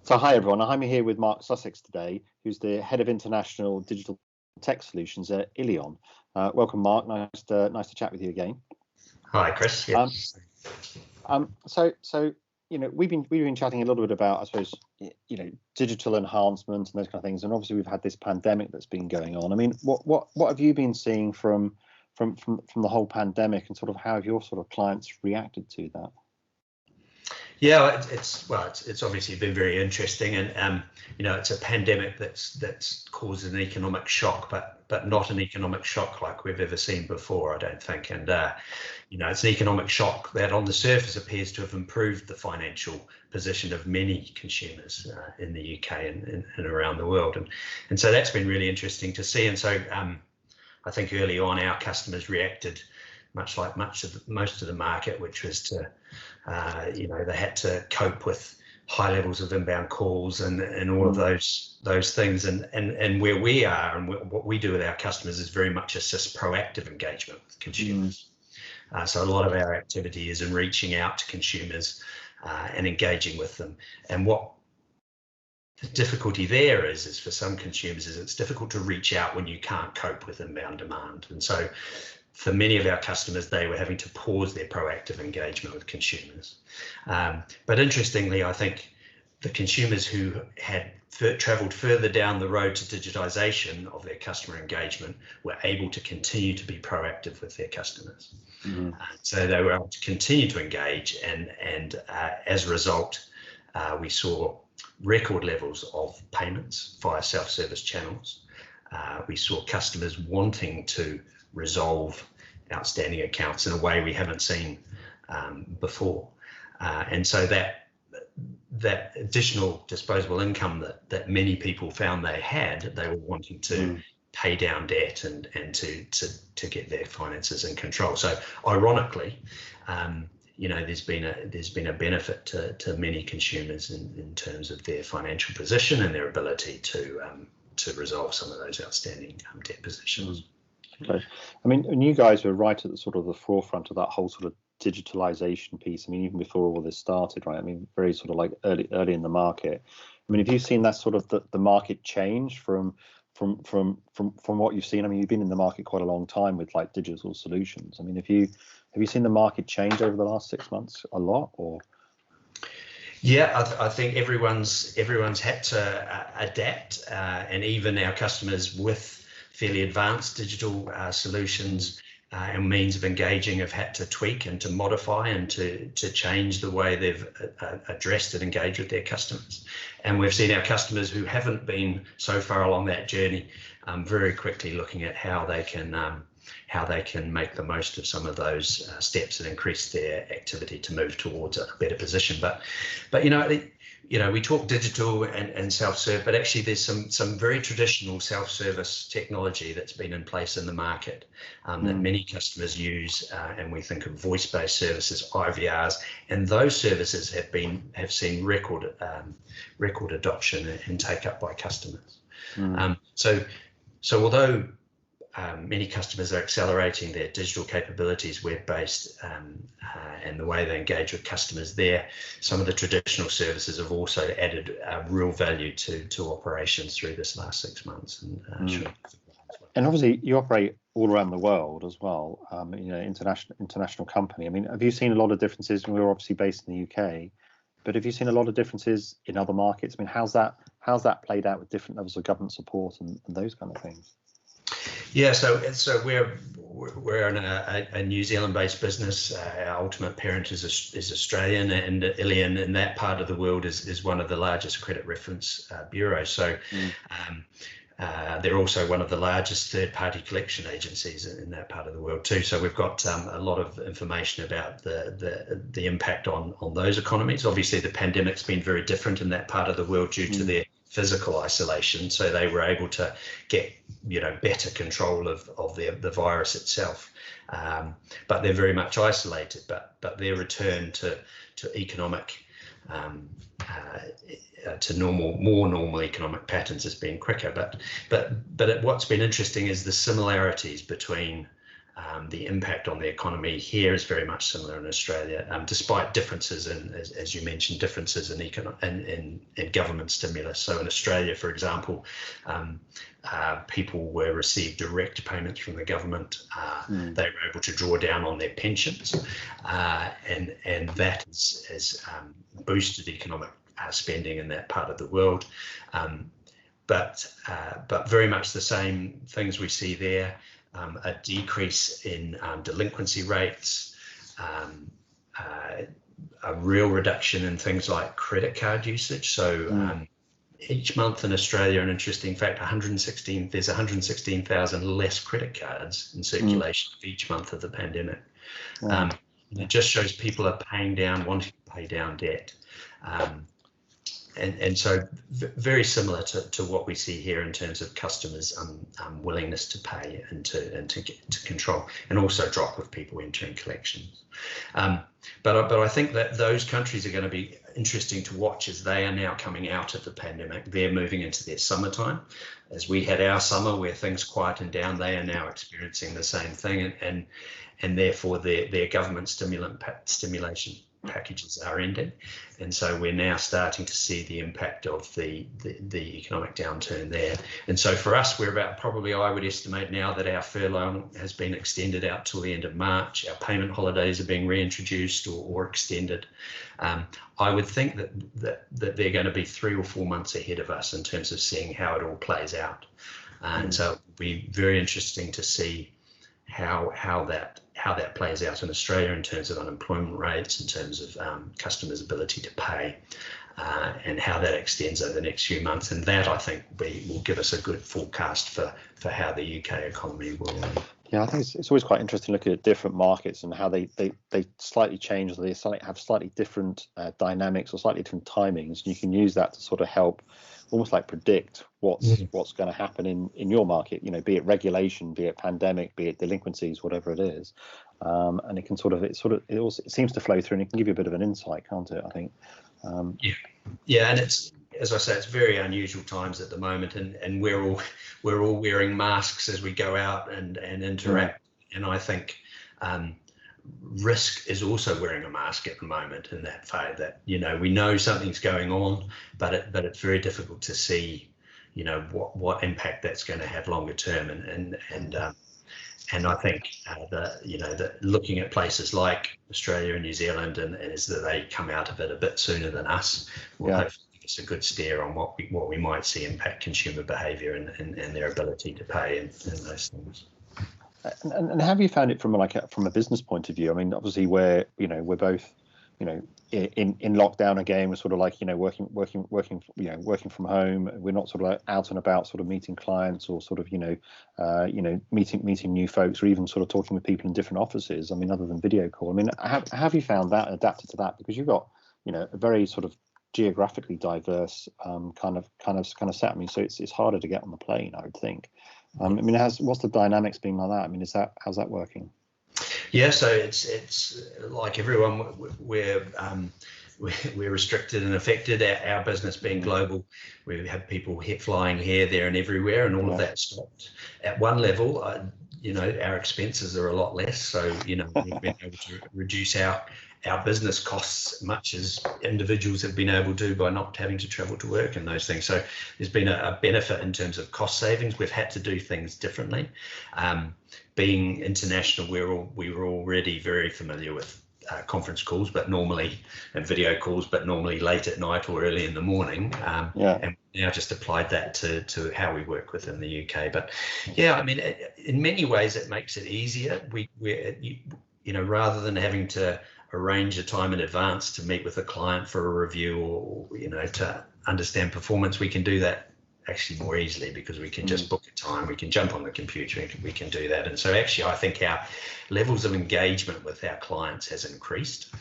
So hi everyone, I'm here with Mark Sussex today, who's the Head of International Digital Tech Solutions at Illion. Welcome Mark, nice to chat with you again. Hi Chris. Yes. So we've been chatting a little bit about, I suppose, digital enhancement and those kind of things, and obviously we've had this pandemic that's been going on. I mean, what have you been seeing from the whole pandemic, and sort of how have your sort of clients reacted to that? Yeah, it's obviously been very interesting, and it's a pandemic that's caused an economic shock, but not an economic shock like we've ever seen before, I don't think. And it's an economic shock that on the surface appears to have improved the financial position of many consumers in the UK and around the world, and so that's been really interesting to see. And so I think early on our customers reacted much like most of the market, which was to they had to cope with high levels of inbound calls and all of those things, and where we are and what we do with our customers is very much assist proactive engagement with consumers. So a lot of our activity is in reaching out to consumers and engaging with them. And what the difficulty there is for some consumers is it's difficult to reach out when you can't cope with inbound demand. And so for many of our customers, they were having to pause their proactive engagement with consumers. But interestingly, I think the consumers who had travelled further down the road to digitization of their customer engagement were able to continue to be proactive with their customers. So they were able to continue to engage, and as a result, we saw record levels of payments via self-service channels. We saw customers wanting to resolve outstanding accounts in a way we haven't seen before, and so that additional disposable income that many people found they were wanting to pay down debt and to get their finances in control. So ironically, there's been a benefit to many consumers in terms of their financial position and their ability to resolve some of those outstanding debt positions. Okay. I mean, and you guys were right at the sort of the forefront of that whole sort of digitalization piece. I mean, even before all this started, right? I mean, very sort of like early in the market. I mean, have you seen that sort of the market change from what you've seen? I mean, you've been in the market quite a long time with like digital solutions. I mean, have you seen the market change over the last 6 months a lot, or? Yeah, I think everyone's had to adapt, and even our customers with fairly advanced digital solutions and means of engaging have had to tweak and to modify and to change the way they've addressed and engaged with their customers. And we've seen our customers who haven't been so far along that journey very quickly looking at how they can make the most of some of those steps and increase their activity to move towards a better position. But we talk digital and self-serve, but actually there's some very traditional self-service technology that's been in place in the market that many customers use, and we think of voice-based services, IVRs, and those services have seen record adoption and take up by customers. So although many customers are accelerating their digital capabilities, web-based, and the way they engage with customers there, some of the traditional services have also added real value to operations through this last 6 months. And obviously, you operate all around the world as well. International company. I mean, have you seen a lot of differences? And we're obviously based in the UK, but have you seen a lot of differences in other markets? I mean, how's that played out with different levels of government support and those kind of things? Yeah, so we're in a New Zealand-based business. Our ultimate parent is Australian, and Illion in that part of the world is one of the largest credit reference bureaus. So they're also one of the largest third-party collection agencies in that part of the world too. So we've got a lot of information about the impact on those economies. Obviously, the pandemic's been very different in that part of the world due to their physical isolation, so they were able to get better control of the virus itself, but they're very much isolated. But their return to economic to more normal economic patterns has been quicker. But what's been interesting is the similarities between The impact on the economy here is very much similar in Australia, despite differences in, as you mentioned, differences in government stimulus. So in Australia, for example, people received direct payments from the government. They were able to draw down on their pensions, and that has boosted economic spending in that part of the world. But very much the same things we see there. A decrease in delinquency rates, a real reduction in things like credit card usage. So each month in Australia, an interesting fact, there's 116,000 less credit cards in circulation each month of the pandemic. It just shows people are wanting to pay down debt. And so very similar to what we see here in terms of customers' willingness to pay and to get to control, and also drop of people entering collections. But I think that those countries are going to be interesting to watch as they are now coming out of the pandemic. They're moving into their summertime. As we had our summer where things quietened down, they are now experiencing the same thing, and therefore their government stimulation packages are ending, and so we're now starting to see the impact of the economic downturn there. And so for us, we're about, probably I would estimate now, that our furlough has been extended out till the end of March. Our payment holidays are being reintroduced or extended. I would think that they're going to be 3 or 4 months ahead of us in terms of seeing how it all plays out, and so it'll be very interesting to see how that plays out in Australia in terms of unemployment rates, in terms of customers' ability to pay, and how that extends over the next few months. And that, I think, will give us a good forecast for how the UK economy will. Yeah, I think it's always quite interesting looking at different markets and how they slightly change. They have slightly different dynamics or slightly different timings, and you can use that to sort of help almost like predict what's going to happen in your market, be it regulation, be it pandemic, be it delinquencies, whatever it is. And it can it seems to flow through, and it can give you a bit of an insight, can't it, I think? Yeah, and it's, as I say, it's very unusual times at the moment, and we're all wearing masks as we go out and interact. And I think risk is also wearing a mask at the moment, in that fact that we know something's going on, but it's very difficult to see what impact that's going to have longer term. And I think that looking at places like Australia and New Zealand, and is that they come out of it a bit sooner than us, will hopefully give us a good steer on what we might see impact consumer behaviour and their ability to pay and those things. And have you found it from a business point of view? I mean, obviously we're both in lockdown again. We're sort of working from home. We're not sort of like out and about, sort of meeting clients or sort of meeting new folks, or even sort of talking with people in different offices. I mean, other than video call. I mean, have you found that and adapted to that? Because you've got a very sort of geographically diverse kind of set. I mean, so it's harder to get on the plane, I would think. I mean, what's the dynamics been like that? I mean, how's that working? Yeah, so it's like everyone, we're restricted and affected. Our business being global, we have people flying here, there, and everywhere, and all of that stopped. At one level, our expenses are a lot less, so we've been able to reduce our business costs much as individuals have been able to by not having to travel to work and those things. So there's been a benefit in terms of cost savings. We've had to do things differently. Being international, we were already very familiar with conference calls, but normally, and video calls, but normally late at night or early in the morning. And now just applied that to how we work within the UK. But yeah, I mean, in many ways it makes it easier. We're rather than having to arrange a time in advance to meet with a client for a review or to understand performance, we can do that actually more easily because we can just book a time, we can jump on the computer, and we can do that. And so actually I think our levels of engagement with our clients has increased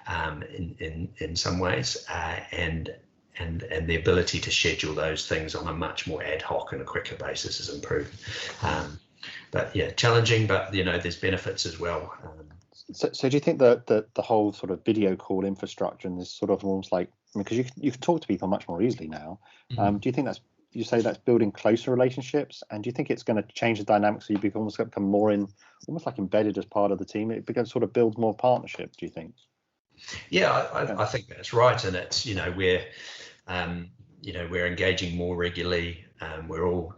in some ways, and the ability to schedule those things on a much more ad hoc and a quicker basis has improved. But yeah, challenging, but there's benefits as well. So do you think that the whole sort of video call infrastructure and this sort of almost like, because you can talk to people much more easily now, do you think that's you say that's building closer relationships, and do you think it's going to change the dynamics so you become more almost like embedded as part of the team? It becomes sort of builds more partnerships, do you think? Yeah, I think that's right, and it's we're engaging more regularly. We're all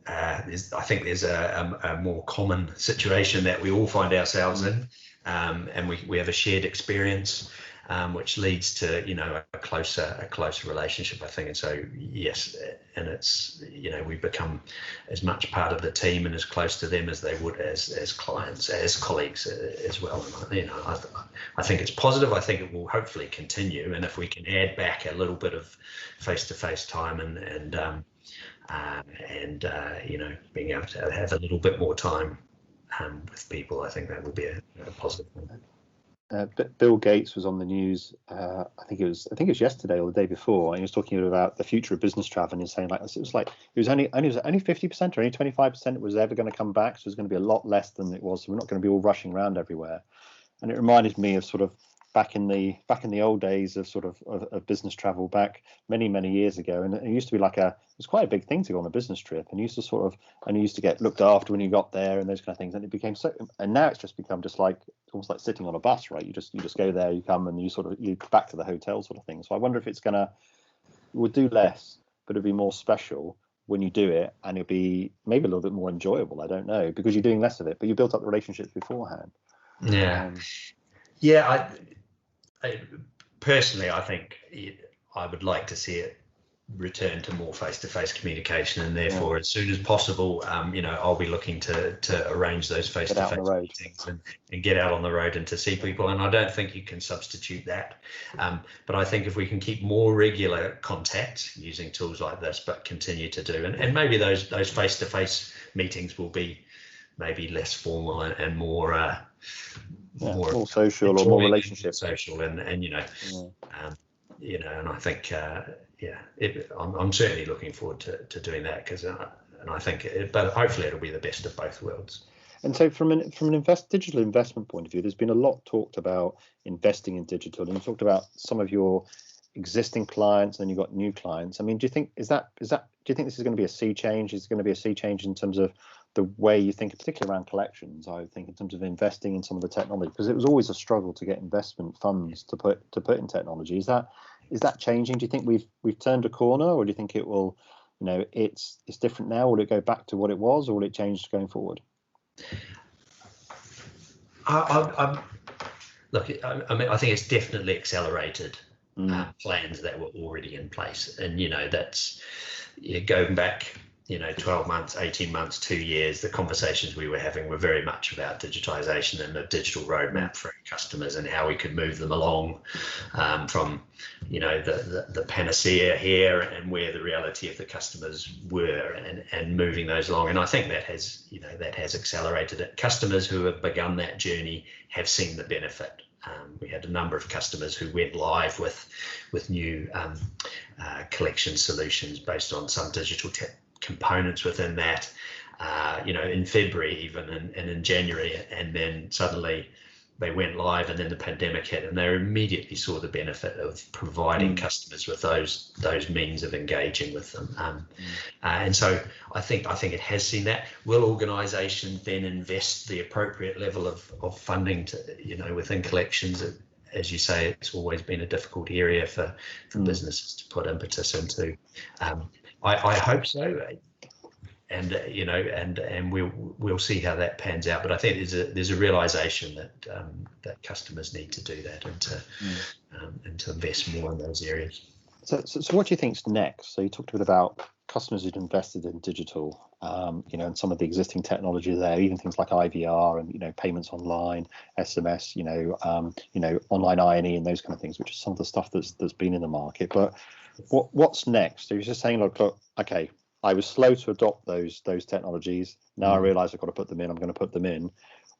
I think there's a more common situation that we all find ourselves in, and we have a shared experience, which leads to a closer relationship, I think. And so yes, and it's we become as much part of the team and as close to them as they would as clients, as colleagues as well. And I think it's positive. I think it will hopefully continue, and if we can add back a little bit of face-to-face time and being able to have a little bit more time with people, I think that will be a positive thing. Bill Gates was on the news. I think it was yesterday or the day before, and he was talking about the future of business travel, and he's saying it was only 50% or only 25% was ever going to come back, so it's going to be a lot less than it was. So we're not going to be all rushing around everywhere. And it reminded me of sort of back in the old days of sort of business travel back many years ago, and it used to be it was quite a big thing to go on a business trip, and you used to get looked after when you got there and those kind of things, and it became and now it's just become just like almost like sitting on a bus, right? You just go there, you come, and you back to the hotel sort of thing. So I wonder if we'll do less, but it'll be more special when you do it, and it'll be maybe a little bit more enjoyable. I don't know, because you're doing less of it, but you built up the relationships beforehand. Personally, I think I would like to see it return to more face-to-face communication, and therefore, as soon as possible, I'll be looking to arrange those face-to-face meetings and get out on the road and to see people. And I don't think you can substitute that. But I think if we can keep more regular contact using tools like this, but continue to do, and maybe those face-to-face meetings will be maybe less formal and more social or more relationship social, and and I think I'm certainly looking forward to doing that, because and I think but hopefully it'll be the best of both worlds. And so from an digital investment point of view, there's been a lot talked about investing in digital, and you talked about some of your existing clients, and you've got new clients. I mean, do you think do you think this is going to be a sea change? Is it going to be a sea change in terms of the way you think, particularly around collections? I think in terms of investing in some of the technology, because it was always a struggle to get investment funds to put in technology. Is that changing? Do you think we've turned a corner, or do you think it will, it's different now? Will it go back to what it was, or will it change going forward? Look, I mean, I think it's definitely accelerated plans that were already in place, and that's going back 12 months, 18 months, 2 years, the conversations we were having were very much about digitization and a digital roadmap for our customers, and how we could move them along from the panacea here and where the reality of the customers were, and moving those along. And I think that has accelerated it. Customers who have begun that journey have seen the benefit. We had a number of customers who went live with new collection solutions based on some digital components within that, in February even, and in January, and then suddenly they went live, and then the pandemic hit, and they immediately saw the benefit of providing customers with those means of engaging with them. And so I think it has seen that. Will organisations then invest the appropriate level of funding to within collections? As you say, it's always been a difficult area for businesses to put impetus into. I hope so, and we'll see how that pans out. But I think there's a realization that customers need to do that, and to invest more in those areas. So what do you think's next? So you talked a bit about customers who'd invested in digital, and some of the existing technology there, even things like IVR and payments online, SMS, online I&E and those kind of things, which is some of the stuff that's been in the market. But what's next? So you're just saying, look, okay, I was slow to adopt those technologies. Now I realise I've got to put them in. I'm going to put them in.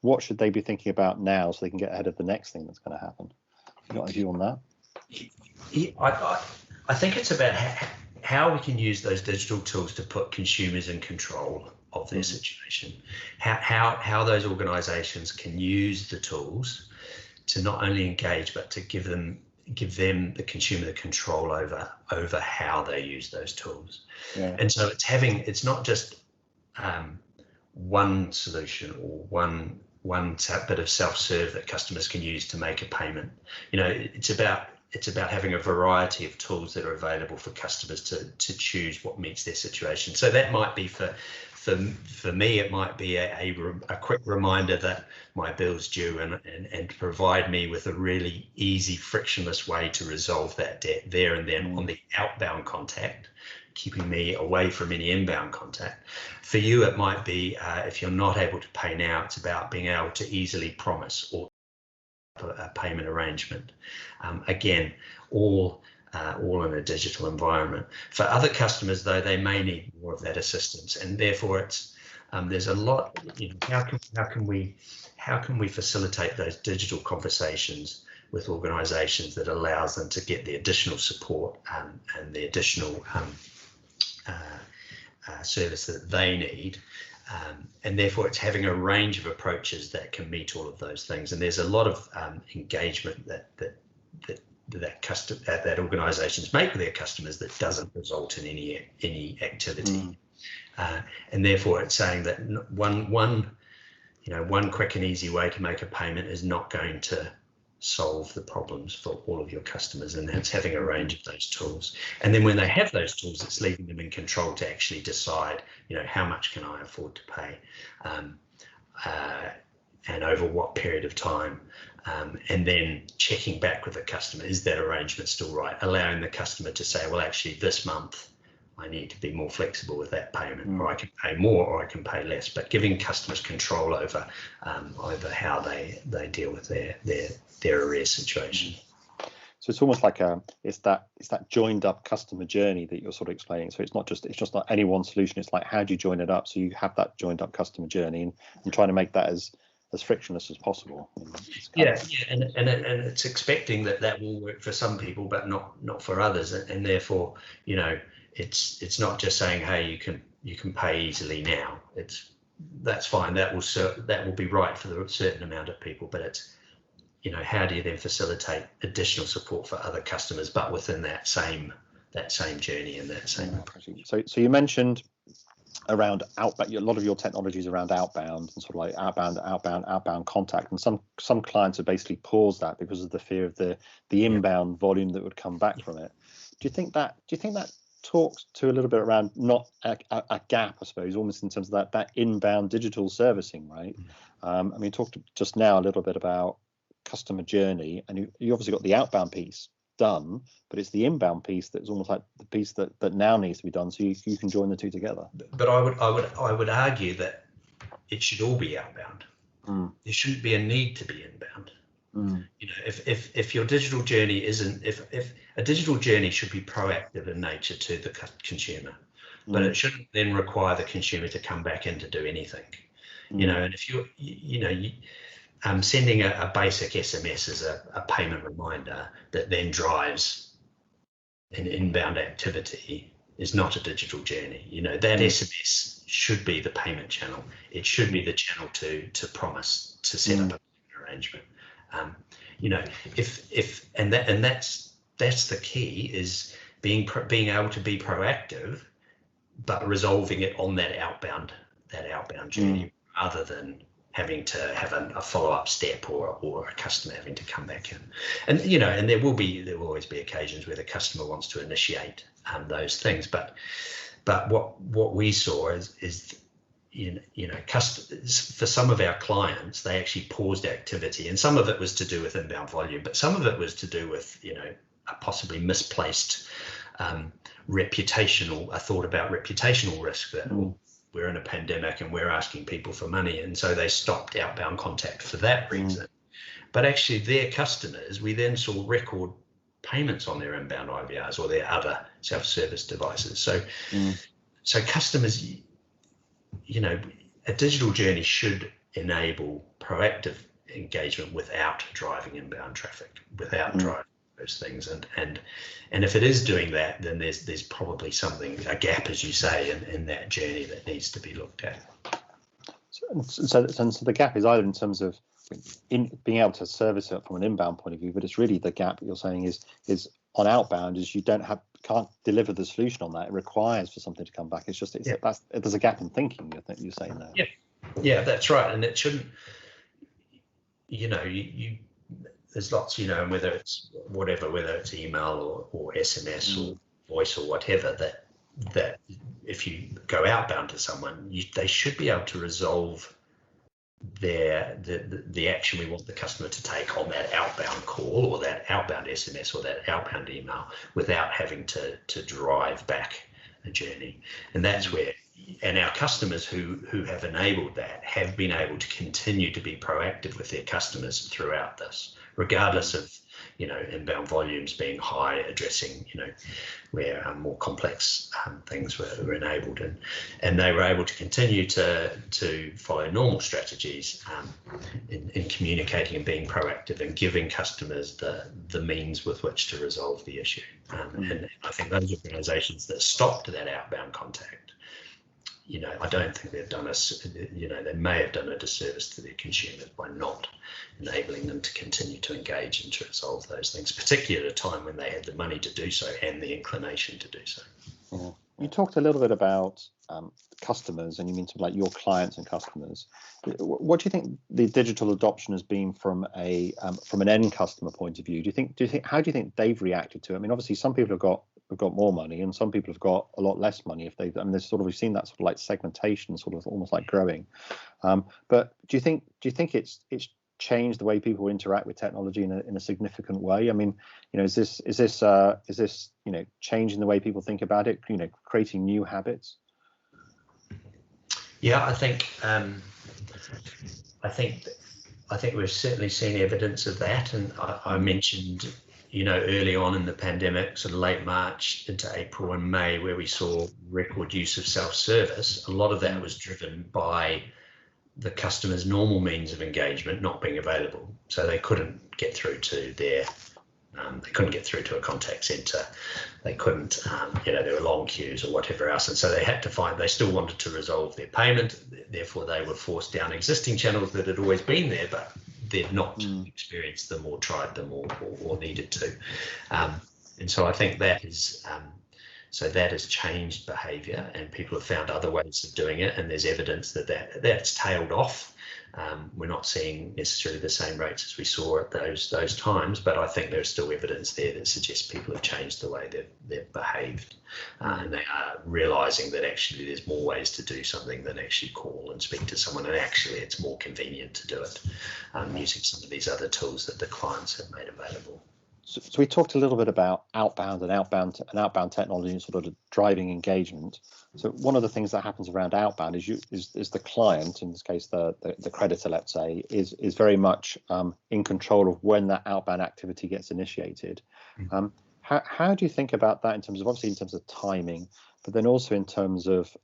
What should they be thinking about now so they can get ahead of the next thing that's going to happen? You got a view on that? I think it's about how we can use those digital tools to put consumers in control of their situation. How those organisations can use the tools to not only engage, but to give them give them, the consumer, the control over how they use those tools. Yeah. And so it's not just one solution or one bit of self-serve that customers can use to make a payment. It's about having a variety of tools that are available for customers to choose what meets their situation. So that might be for me, it might be a quick reminder that my bill's due and provide me with a really easy, frictionless way to resolve that debt there and then on the outbound contact, keeping me away from any inbound contact. For you, it might be if you're not able to pay now, it's about being able to easily promise or a payment arrangement. Again, all in a digital environment. For other customers, though, they may need more of that assistance, and therefore it's there's a lot. How can we facilitate those digital conversations with organisations that allows them to get the additional support and the additional service that they need. And therefore it's having a range of approaches that can meet all of those things. And there's a lot of engagement that organisations make with their customers that doesn't result in any activity. And therefore it's saying that one quick and easy way to make a payment is not going to solve the problems for all of your customers, and that's having a range of those tools. And then when they have those tools, it's leaving them in control to actually decide, how much can I afford to pay, and over what period of time, and then checking back with the customer, is that arrangement still right? Allowing the customer to say, well, actually this month I need to be more flexible with that payment, or I can pay more or I can pay less, but giving customers control over how they deal with their arrears situation. So it's almost like it's that joined up customer journey that you're sort of explaining. So it's just not any one solution. It's like, how do you join it up so you have that joined up customer journey, and trying to make that as frictionless as possible. And it's expecting that will work for some people, but not for others, and therefore it's not just saying, hey, you can pay easily now. That's fine. That will be right for a certain amount of people, but it's how do you then facilitate additional support for other customers, but within that same journey and that same approach. So you mentioned around outbound, a lot of your technologies around outbound and sort of like outbound contact, and some clients have basically paused that because of the fear of the inbound volume that would come back from it. Do you think that talks to a little bit around not a gap, I suppose, almost in terms of that inbound digital servicing, right? You talked just now a little bit about customer journey, and you obviously got the outbound piece done, but it's the inbound piece that's almost like the piece that now needs to be done, so you can join the two together. But I would argue that it should all be outbound. There shouldn't be a need to be inbound. If your digital journey isn't, if a digital journey should be proactive in nature to the consumer, but it shouldn't then require the consumer to come back in to do anything. And if sending a basic SMS as a payment reminder that then drives an inbound activity is not a digital journey. That SMS should be the payment channel. It should be the channel to promise to set up a payment arrangement. That's the key, is being able to be proactive, but resolving it on that outbound journey, rather than having to have a follow-up step or a customer having to come back in. And and there will always be occasions where the customer wants to initiate those things, but what we saw is for some of our clients, they actually paused activity, and some of it was to do with inbound volume, but some of it was to do with a possibly misplaced a thought about reputational risk, that we're in a pandemic and we're asking people for money, and so they stopped outbound contact for that reason. But actually their customers, we then saw record payments on their inbound IVRs or their other self-service devices. So customers, a digital journey should enable proactive engagement without driving inbound traffic, without driving those things. And if it is doing that, then there's probably a gap, as you say, in that journey that needs to be looked at. So the gap is either in terms of in being able to service it from an inbound point of view, but it's really the gap you're saying is on outbound is you can't deliver the solution on that. It requires for something to come back. It's just there's a gap in thinking. You're saying there. Yeah, that's right, and it shouldn't. There's lots, and whether it's email or SMS or voice or whatever, that if you go outbound to someone, they should be able to resolve the action we want the customer to take on that outbound call or that outbound SMS or that outbound email without having to drive back a journey. And that's where, and our customers who have enabled that have been able to continue to be proactive with their customers throughout this, regardless of inbound volumes being high, addressing where more complex things were enabled, and they were able to continue to follow normal strategies in communicating and being proactive and giving customers the means with which to resolve the issue. And I think those organisations that stopped that outbound contact, I don't think they've done they may have done a disservice to their consumers by not enabling them to continue to engage and to resolve those things, particularly at a time when they had the money to do so and the inclination to do so. Yeah. You talked a little bit about customers, and you mean like your clients and customers. What do you think the digital adoption has been from an end customer point of view? How do you think they've reacted to it? I mean, obviously, some people have got more money, and some people have got a lot less money. We've seen that sort of like segmentation, sort of almost like growing. But do you think it's changed the way people interact with technology in a significant way? I mean, is this changing the way people think about it? Creating new habits. Yeah, I think we've certainly seen evidence of that, and I mentioned, early on in the pandemic, sort of late March into April and May, where we saw record use of self-service. A lot of that was driven by the customer's normal means of engagement not being available, so they couldn't get through to a contact center. They couldn't, there were long queues or whatever else, and so they still wanted to resolve their payment. Therefore, they were forced down existing channels that had always been there, but they'd not experienced them or tried them or needed to. And so I think that is. So that has changed behaviour, and people have found other ways of doing it, and there's evidence that's tailed off. We're not seeing necessarily the same rates as we saw at those times, but I think there's still evidence there that suggests people have changed the way they've behaved, and they are realising that actually there's more ways to do something than actually call and speak to someone, and actually it's more convenient to do it using some of these other tools that the clients have made available. So we talked a little bit about outbound technology and sort of driving engagement. So one of the things that happens around outbound is the client, in this case the creditor, let's say, is very much in control of when that outbound activity gets initiated. How do you think about that in terms of timing, but then also in terms of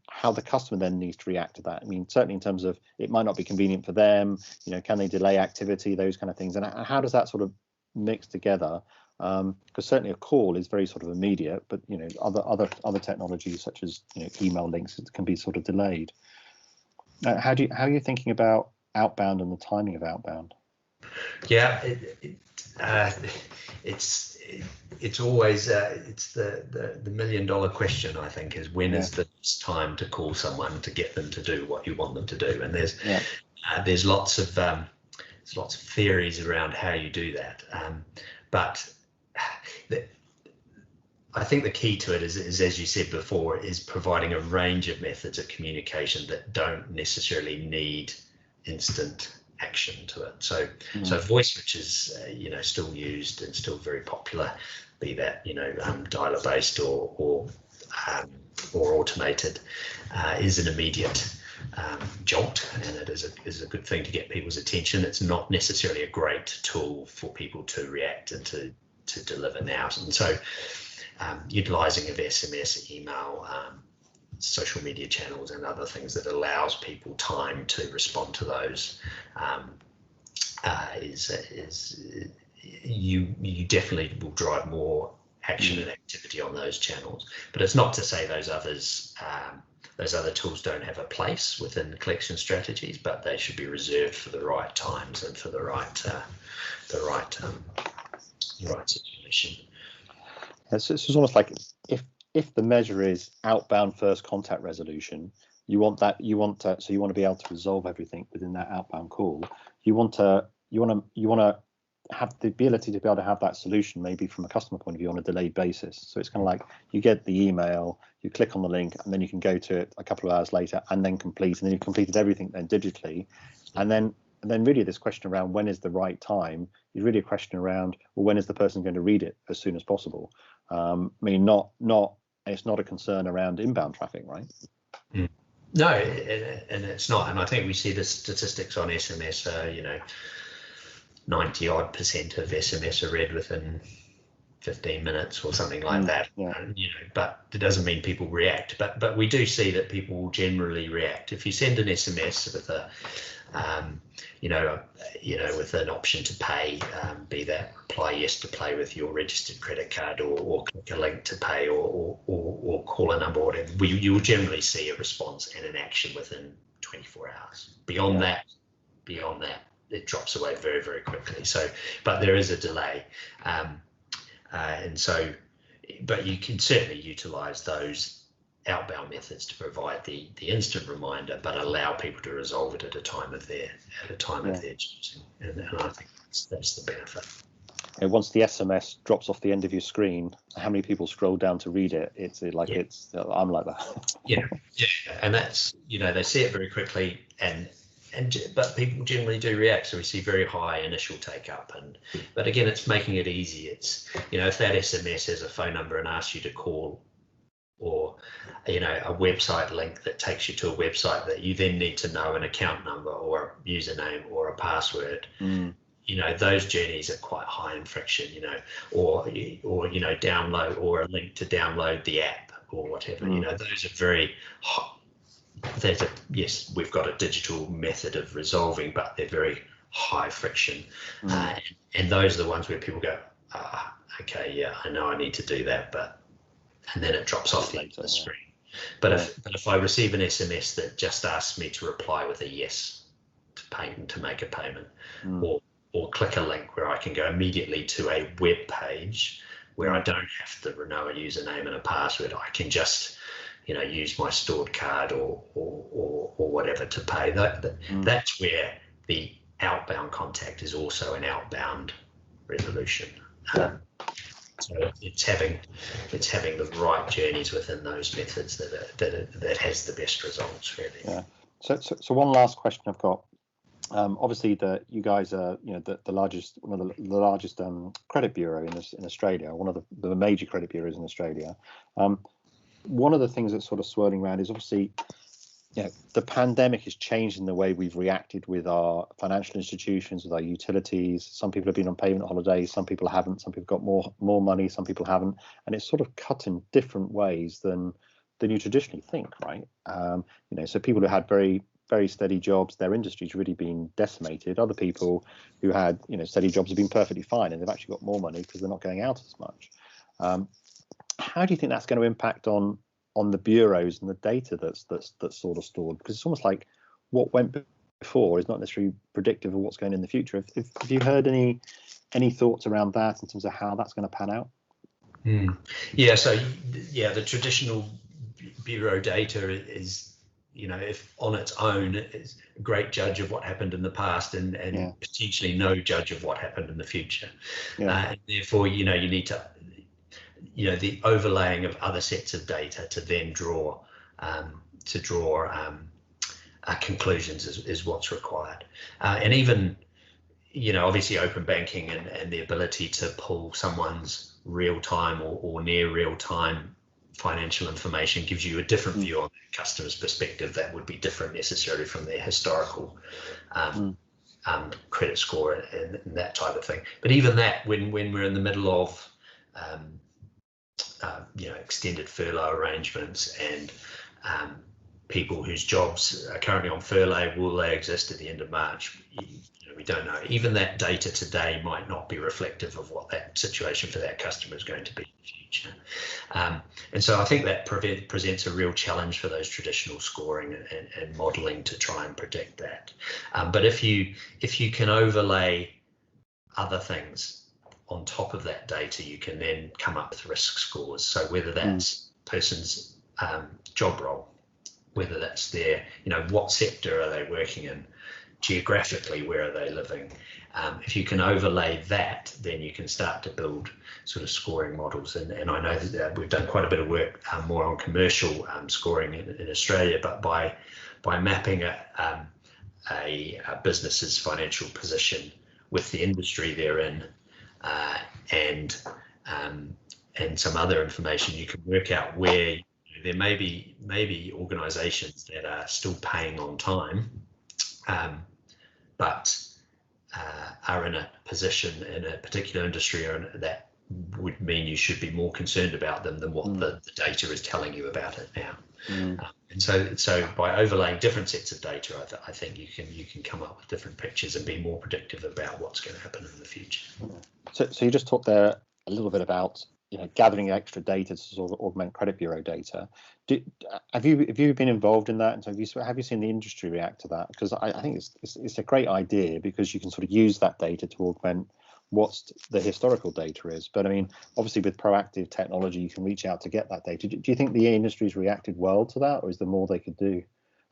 how the customer then needs to react to that? I mean, certainly in terms of it might not be convenient for them. Can they delay activity, those kind of things, and how does that sort of mixed together, because certainly a call is very sort of immediate, but other technologies such as email links can be sort of delayed. How are you thinking about outbound and the timing of outbound? Yeah, it's always it's the $1 million question, I think, is when is the best time to call someone to get them to do what you want them to do, and there's lots of theories around how you do that, but I think the key to it is, as you said before, is providing a range of methods of communication that don't necessarily need instant action to it. So voice, which is still used and still very popular, be that dialer based or automated, is an immediate jolt, and it is a good thing to get people's attention. It's not necessarily a great tool for people to react and to deliver now. And so utilising of SMS, email, social media channels and other things that allows people time to respond to those you definitely will drive more action and activity on those channels. But it's not to say those others those other tools don't have a place within collection strategies, but they should be reserved for the right times and for the right situation. It's almost like if the measure is outbound first contact resolution, you want to be able to resolve everything within that outbound call. You want to have the ability to be able to have that solution maybe from a customer point of view on a delayed basis. So it's kind of like you get the email, you click on the link, and then you can go to it a couple of hours later and then complete, and then you've completed everything then digitally. And then really this question around when is the right time is really a question around, well, when is the person going to read it as soon as possible? I mean, it's not a concern around inbound traffic, right? Mm. No, and it's not. And I think we see the statistics on SMS, 90% of SMS are read within 15 minutes or something like that. Yeah. But it doesn't mean people react. But we do see that people will generally react. If you send an SMS with with an option to pay, be that reply yes to pay with your registered credit card, or click a link to pay, or call a number, or whatever, you will generally see a response and an action within 24 hours. Beyond that, it drops away very, very quickly. So, but there is a delay, but you can certainly utilize those outbound methods to provide the instant reminder, but allow people to resolve it at a time of their choosing, and I think that's the benefit. And once the SMS drops off the end of your screen, how many people scroll down to read it? I'm like that. Yeah, and that's they see it very quickly, but people generally do react. So we see very high initial take up, but again, it's making it easy. It's if that SMS has a phone number and asks you to call, or a website link that takes you to a website that you then need to know an account number or a username or a password, those journeys are quite high in friction, or download, or a link to download the app or whatever. Those are very high. Yes, we've got a digital method of resolving, but they're very high friction, and those are the ones where people go, okay, yeah, I know I need to do that, and then it drops off the end of the screen. But if I receive an SMS that just asks me to reply with a yes to make a payment, or click a link where I can go immediately to a web page where I don't have to know a username and a password, I can just use my stored card or whatever to pay. That's where the outbound contact is also an outbound resolution. So it's having the right journeys within those methods that has the best results, really. Yeah. So one last question I've got. Obviously, you guys are one of the largest credit bureau in Australia, one of the major credit bureaus in Australia. One of the things that's sort of swirling around is obviously, the pandemic has changed in the way we've reacted with our financial institutions, with our utilities. Some people have been on payment holidays, some people haven't, some people got more money, some people haven't, and it's sort of cut in different ways than you traditionally think, right? So people who had very, very steady jobs, their industry's really been decimated. Other people who had steady jobs have been perfectly fine, and they've actually got more money because they're not going out as much. How do you think that's going to impact on the bureaus and the data that's sort of stored? Because it's almost like what went before is not necessarily predictive of what's going in the future. Have you heard any thoughts around that in terms of how that's going to pan out? Yeah, so the traditional bureau data is, if on its own, is a great judge of what happened in the past and potentially no judge of what happened in the future. And therefore, you need to, the overlaying of other sets of data to then draw conclusions is what's required. And even, obviously open banking and the ability to pull someone's real-time or near real-time financial information gives you a different view on the customer's perspective that would be different necessarily from their historical credit score and that type of thing. But even that, when we're in the middle of extended furlough arrangements and people whose jobs are currently on furlough, will they exist at the end of March? We don't know. Even that data today might not be reflective of what that situation for that customer is going to be in the future. And so I think that presents a real challenge for those traditional scoring and modelling to try and predict that. But if you can overlay other things on top of that data, you can then come up with risk scores. So whether that's person's job role, whether that's their, what sector are they working in, geographically, where are they living? If you can overlay that, then you can start to build sort of scoring models. And I know that we've done quite a bit of work more on commercial scoring in Australia, but by mapping a business's financial position with the industry they're in, and some other information, you can work out where there may be organisations that are still paying on time, but are in a position in a particular industry that would mean you should be more concerned about them than what the data is telling you about it now. And so by overlaying different sets of data, I think you can come up with different pictures and be more predictive about what's going to happen in the future. So you just talked there a little bit about gathering extra data to sort of augment credit bureau data. Have you been involved in that? And so have you seen the industry react to that? Because I think it's a great idea, because you can sort of use that data to augment what the historical data is. But I mean, obviously with proactive technology, you can reach out to get that data. Do you think the industry's reacted well to that, or is there more they could do?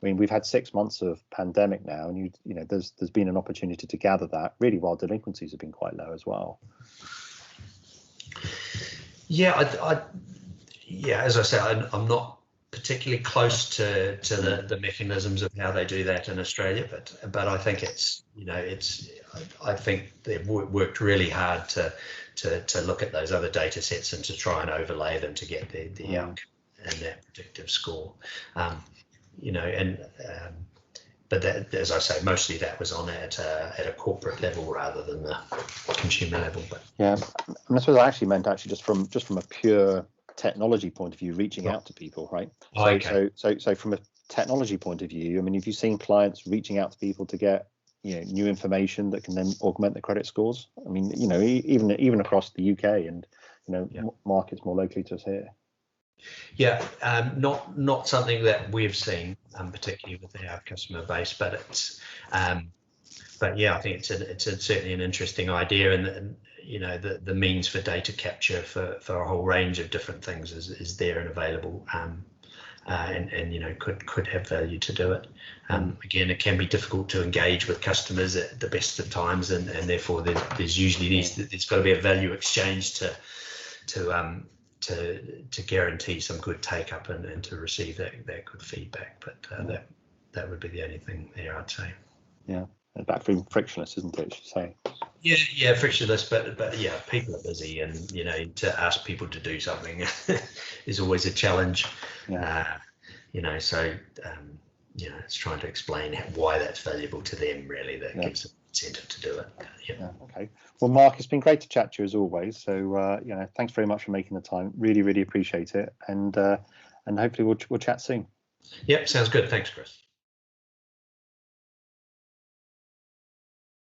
I mean, we've had 6 months of pandemic now, and there's been an opportunity to gather that really while delinquencies have been quite low as well. Yeah, as I say, I'm not particularly close to the mechanisms of how they do that in Australia, but I think I think they've worked really hard to look at those other data sets and to try and overlay them to get the outcome and that predictive score. But that, as I say, mostly that was on at a corporate level rather than the consumer level. But yeah, and that's what I actually meant, just from a pure technology point of view, reaching out to people, right? So from a technology point of view, I mean, have you seen clients reaching out to people to get new information that can then augment the credit scores? I mean, even across the UK and markets more locally to us here. Yeah, not something that we've seen, particularly with our customer base, but it's but yeah, I think it's certainly an interesting idea, and the means for data capture for a whole range of different things is there and available, and could have value to do it. Again, it can be difficult to engage with customers at the best of times, and therefore there's usually there's got to be a value exchange to guarantee some good take up and to receive that good feedback. But that would be the only thing there, I'd say. Yeah, back from Frictionless, isn't it? Should say. Yeah, Frictionless, but yeah, people are busy, and to ask people to do something is always a challenge. Yeah. So it's trying to explain why that's valuable to them, really, that gives them incentive to do it. Yeah. Okay. Well, Mark, it's been great to chat to you as always. So thanks very much for making the time. Really appreciate it, and hopefully we'll chat soon. Yep, sounds good. Thanks, Chris.